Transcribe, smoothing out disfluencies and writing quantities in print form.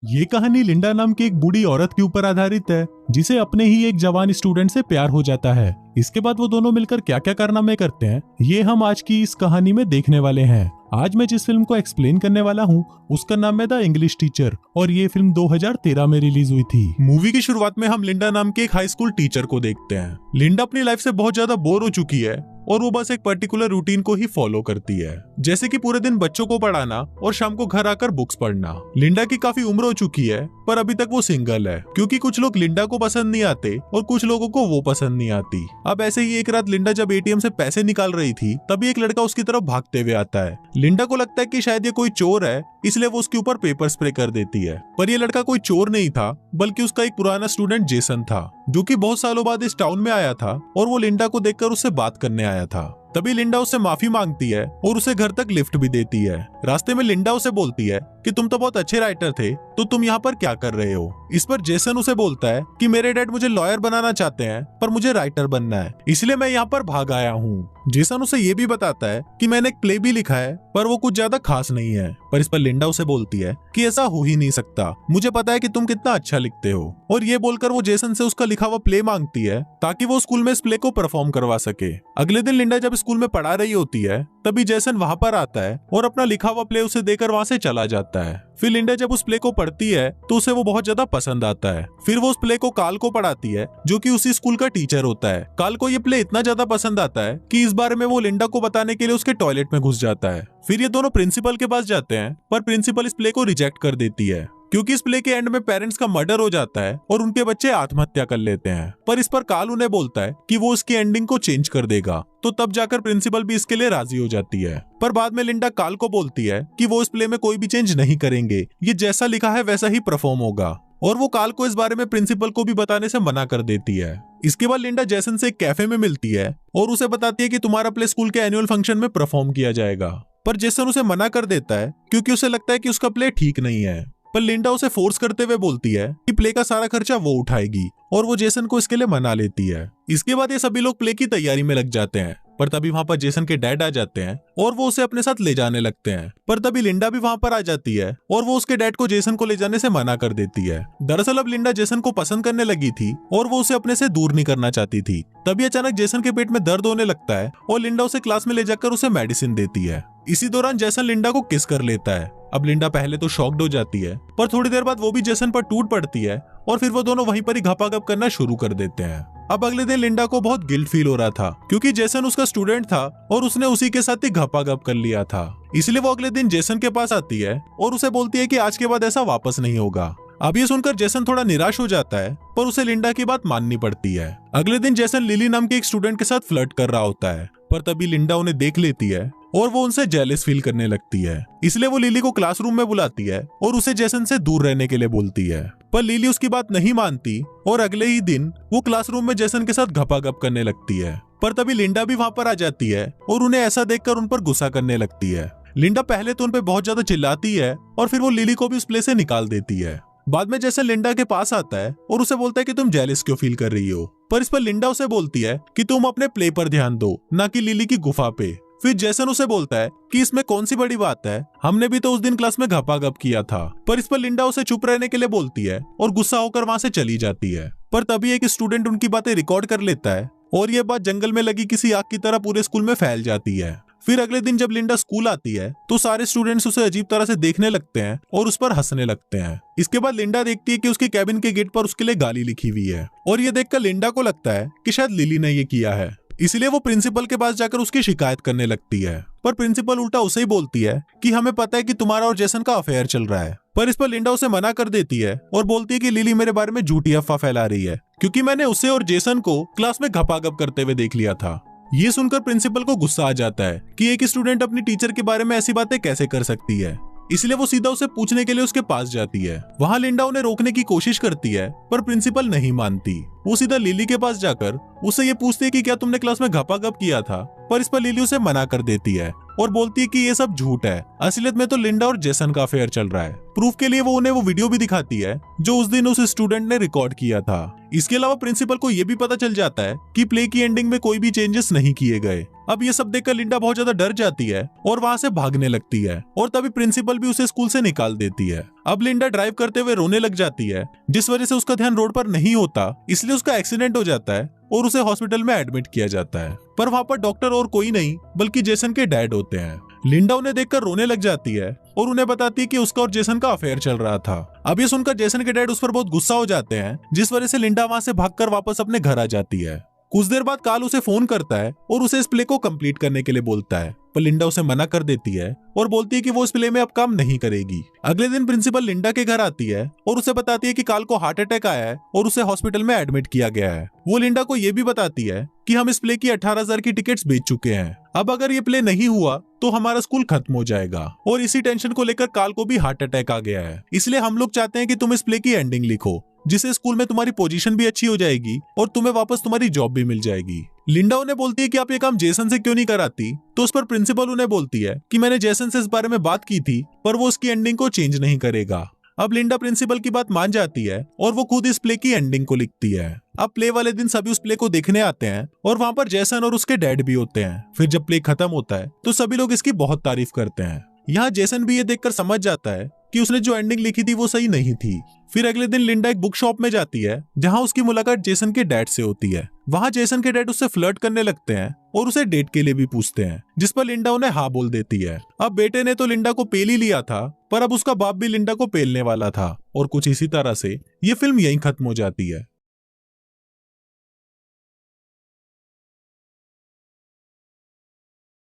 ये कहानी लिंडा नाम की एक बूढ़ी औरत के ऊपर आधारित है जिसे अपने ही एक जवान स्टूडेंट से प्यार हो जाता है। इसके बाद वो दोनों मिलकर क्या क्या कारनामे करते हैं ये हम आज की इस कहानी में देखने वाले हैं। आज मैं जिस फिल्म को एक्सप्लेन करने वाला हूँ उसका नाम है द इंग्लिश टीचर और ये फिल्म 2013 में रिलीज हुई थी। मूवी की शुरुआत में हम लिंडा नाम के एक हाई स्कूल टीचर को देखते हैं। लिंडा अपनी लाइफ से बहुत ज्यादा बोर हो चुकी है और वो बस एक पर्टिकुलर रूटीन को ही फॉलो करती है, जैसे कि पूरे दिन बच्चों को पढ़ाना और शाम को घर आकर बुक्स पढ़ना। लिंडा की काफी उम्र हो चुकी है पर अभी तक वो सिंगल है क्योंकि कुछ लोग लिंडा को पसंद नहीं आते और कुछ लोगों को वो पसंद नहीं आती। अब ऐसे ही एक रात लिंडा जब एटीएम से पैसे निकाल रही थी तभी एक लड़का उसकी तरफ भागते हुए आता है। लिंडा को लगता है कि शायद ये कोई चोर है इसलिए वो उसके ऊपर पेपर स्प्रे कर देती है, पर ये लड़का कोई चोर नहीं था बल्कि उसका एक पुराना स्टूडेंट जेसन था जो कि बहुत सालों बाद इस टाउन में आया था और वो लिंडा को देखकर उससे बात करने आया था। तभी लिंडा उससे माफी मांगती है और उसे घर तक लिफ्ट भी देती है। रास्ते में लिंडा उसे बोलती है कि तुम तो बहुत अच्छे राइटर थे तो तुम यहाँ पर क्या कर रहे हो। इस पर जेसन उसे बोलता है कि मेरे डैड मुझे लॉयर बनाना चाहते हैं पर मुझे राइटर बनना है इसलिए मैं यहाँ पर भाग आया हूँ। जेसन उसे ये भी बताता है कि मैंने एक प्ले भी लिखा है पर वो कुछ ज्यादा खास नहीं है। पर इस पर लिंडा उसे बोलती है कि ऐसा हो ही नहीं सकता, मुझे पता है कि तुम कितना अच्छा लिखते हो। और ये बोलकर वो जेसन से उसका लिखा हुआ प्ले मांगती है ताकि वो स्कूल में इस प्ले को परफॉर्म करवा सके। अगले दिन लिंडा जब स्कूल में पढ़ा रही होती है तभी जेसन वहाँ पर आता है और अपना लिखा हुआ प्ले उसे देकर वहाँ से चला जाता है। फिर लिंडा जब उस प्ले को पढ़ती है तो उसे वो बहुत ज्यादा पसंद आता है। फिर वो उस प्ले को काल को पढ़ाती है जो कि उसी स्कूल का टीचर होता है। काल को ये प्ले इतना ज्यादा पसंद आता है कि इस बारे में वो लिंडा को बताने के लिए उसके टॉयलेट में घुस जाता है। फिर ये दोनों प्रिंसिपल के पास जाते हैं पर प्रिंसिपल इस प्ले को रिजेक्ट कर देती है क्योंकि इस प्ले के एंड में पेरेंट्स का मर्डर हो जाता है और उनके बच्चे आत्महत्या कर लेते हैं। पर इस पर काल उन्हें बोलता है कि वो उसकी एंडिंग को चेंज कर देगा, तो तब जाकर प्रिंसिपल भी इसके लिए राजी हो जाती है। पर बाद में लिंडा काल को बोलती है कि वो इस प्ले में कोई भी चेंज नहीं करेंगे, ये जैसा लिखा है वैसा ही परफॉर्म होगा। और वो काल को इस बारे में प्रिंसिपल को भी बताने से मना कर देती है। इसके बाद लिंडा जेसन से एक कैफे में मिलती है और उसे बताती है कि तुम्हारा प्ले स्कूल के एनुअल फंक्शन में परफॉर्म किया जाएगा। पर जेसन उसे मना कर देता है क्योंकि उसे लगता है कि उसका प्ले ठीक नहीं है। पर लिंडा उसे फोर्स करते हुए बोलती है कि प्ले का सारा खर्चा वो उठाएगी और वो जेसन को इसके लिए मना लेती है। इसके बाद ये सभी लोग प्ले की तैयारी में लग जाते हैं पर तभी वहाँ पर जेसन के डैड आ जाते हैं और वो उसे अपने साथ ले जाने लगते हैं। पर तभी लिंडा भी वहाँ पर आ जाती है और वो उसके डैड को जेसन को ले जाने से मना कर देती है। दरअसल अब लिंडा जेसन को पसंद करने लगी थी और वो उसे अपने से दूर नहीं करना चाहती थी। तभी अचानक जेसन के पेट में दर्द होने लगता है और लिंडा उसे क्लास में ले जाकर उसे मेडिसिन देती है। इसी दौरान जेसन लिंडा को किस कर लेता है। अब लिंडा पहले तो शॉक्ड हो जाती है पर थोड़ी देर बाद वो भी जेसन पर टूट पड़ती है और फिर वो दोनों वहीं पर ही घपाघप करना शुरू कर देते हैं। अब अगले दिन लिंडा को बहुत गिल्ट फील हो रहा था क्योंकि जेसन उसका स्टूडेंट था और उसने उसी के साथ ही घपाघप कर लिया था। इसलिए वो अगले दिन जेसन के पास आती है और उसे बोलती है कि आज के बाद ऐसा वापस नहीं होगा। अब ये सुनकर जेसन थोड़ा निराश हो जाता है पर उसे लिंडा की बात माननी पड़ती है। अगले दिन जेसन लिली नाम के एक स्टूडेंट के साथ फ्लर्ट कर रहा होता है पर तभी लिंडा उन्हें देख लेती है और वो उनसे जेलस फील करने लगती है। इसलिए वो लिली को क्लासरूम में बुलाती है और उसे जेसन से दूर रहने के लिए बोलती है। पर लिली उसकी बात नहीं मानती और अगले ही दिन वो क्लासरूम में जेसन के साथ घपाघप करने लगती है। पर तभी लिंडा भी वहाँ पर आ जाती है और उन्हें ऐसा देखकर उन पर गुस्सा करने लगती है। लिंडा पहले तो उन पर बहुत ज्यादा चिल्लाती है और फिर वो लिली को भी उस प्ले से निकाल देती है। बाद में जेसन लिंडा के पास आता है और उसे बोलता है कि तुम जेलस क्यों फील कर रही हो। पर इस पर लिंडा उसे बोलती है कि तुम अपने प्ले पर ध्यान दो, ना कि लिली की गुफा पे। फिर जेसन उसे बोलता है कि इसमें कौन सी बड़ी बात है, हमने भी तो उस दिन क्लास में घपाघप किया था। पर इस पर लिंडा उसे चुप रहने के लिए बोलती है और गुस्सा होकर वहां से चली जाती है। पर तभी एक स्टूडेंट उनकी बातें रिकॉर्ड कर लेता है और ये बात जंगल में लगी किसी आग की तरह पूरे स्कूल में फैल जाती है। फिर अगले दिन जब लिंडा स्कूल आती है तो सारे स्टूडेंट्स उसे अजीब तरह से देखने लगते हैं और उस पर हंसने लगते हैं। इसके बाद लिंडा देखती है कि उसके कैबिन के गेट पर उसके लिए गाली लिखी हुई है और ये देखकर लिंडा को लगता है कि शायद लिली ने ये किया है। इसलिए वो प्रिंसिपल के पास जाकर उसकी शिकायत करने लगती है। पर प्रिंसिपल उल्टा उसे ही बोलती है कि हमें पता है कि तुम्हारा और जेसन का अफेयर चल रहा है। पर इस पर लिंडा उसे मना कर देती है और बोलती है कि लिली मेरे बारे में झूठी अफवाह फैला रही है क्योंकि मैंने उसे और जेसन को क्लास में घपाघप करते हुए देख लिया था। ये सुनकर प्रिंसिपल को गुस्सा आ जाता है कि एक स्टूडेंट अपनी टीचर के बारे में ऐसी बातें कैसे कर सकती है। इसलिए वो सीधा उसे पूछने के लिए उसके पास जाती है। वहाँ लिंडा उन्हें रोकने की कोशिश करती है पर प्रिंसिपल नहीं मानती। वो सीधा लिली के पास जाकर उससे ये पूछती है कि क्या तुमने क्लास में घपाघप किया था। पर इस पर लिली उसे मना कर देती है और बोलती है कि ये सब झूठ है, असलियत में तो लिंडा और जेसन का अफेयर चल रहा है। प्रूफ के लिए वो उन्हें वो वीडियो भी दिखाती है जो उस दिन उस स्टूडेंट ने रिकॉर्ड किया था। इसके अलावा प्रिंसिपल को ये भी पता चल जाता है कि प्ले की एंडिंग में कोई भी चेंजेस नहीं किए गए अब ये सब देखकर लिंडा बहुत ज्यादा डर जाती है और वहाँ से भागने लगती है और तभी प्रिंसिपल भी उसे स्कूल से निकाल देती है। अब लिंडा ड्राइव करते हुए रोने लग जाती है, जिस वजह से उसका ध्यान रोड पर नहीं होता, इसलिए उसका एक्सीडेंट हो जाता है और उसे हॉस्पिटल में एडमिट किया जाता है। पर वहाँ पर डॉक्टर और कोई नहीं बल्कि जेसन के डैड होते हैं। लिंडा उन्हें देखकर रोने लग जाती है और उन्हें बताती है कि उसका और जेसन का अफेयर चल रहा था। अब ये सुनकर जेसन के डैड उस पर बहुत गुस्सा हो जाते हैं, जिस वजह से लिंडा वहाँ से भागकर वापस अपने घर आ जाती है। कुछ देर बाद कार्ल उसे फोन करता है और उसे इस प्ले को कंप्लीट करने के लिए बोलता है, पर लिंडा उसे मना कर देती है और बोलती है कि वो इस प्ले में अब काम नहीं करेगी। अगले दिन प्रिंसिपल लिंडा के घर आती है और उसे बताती है कि कार्ल को हार्ट अटैक आया है और उसे हॉस्पिटल में एडमिट किया गया है। वो लिंडा को ये भी बताती है कि हम इस प्ले की 18,000 की टिकट्स बेच चुके हैं। अब अगर ये प्ले नहीं हुआ तो हमारा स्कूल खत्म हो जाएगा और इसी टेंशन को लेकर कार्ल को भी हार्ट अटैक आ गया है। इसलिए हम लोग चाहते हैं कि तुम इस प्ले की एंडिंग लिखो, जिससे स्कूल में तुम्हारी पोजीशन भी अच्छी हो जाएगी और तुम्हें वापस तुम्हारी जॉब भी मिल जाएगी। लिंडा उन्हें बोलती है कि आप ये काम जेसन से क्यों नहीं कराती, तो उस पर प्रिंसिपल उन्हें बोलती है कि मैंने जेसन से इस बारे में बात की थी, पर वो उसकी एंडिंग को चेंज नहीं करेगा। अब लिंडा प्रिंसिपल की बात मान जाती है और वो खुद इस प्ले की एंडिंग को लिखती है। अब प्ले वाले दिन सभी उस प्ले को देखने आते हैं और वहाँ पर जेसन और उसके डैड भी होते हैं। फिर जब प्ले खत्म होता है तो सभी लोग इसकी बहुत तारीफ करते हैं। यहाँ जेसन भी ये देखकर समझ जाता है कि उसने जो एंडिंग लिखी थी वो सही नहीं थी। फिर अगले दिन लिंडा एक बुक शॉप में जाती है, जहाँ उसकी मुलाकात जेसन के डैड से होती है। वहाँ जेसन के डैड उससे फ्लर्ट करने लगते हैं और उसे डेट के लिए भी पूछते हैं, जिस पर लिंडा उन्हें हाँ बोल देती है। अब बेटे ने तो लिंडा को पेल ही लिया था, पर अब उसका बाप भी लिंडा को पेलने वाला था और कुछ इसी तरह से ये फिल्म यहीं खत्म हो जाती है।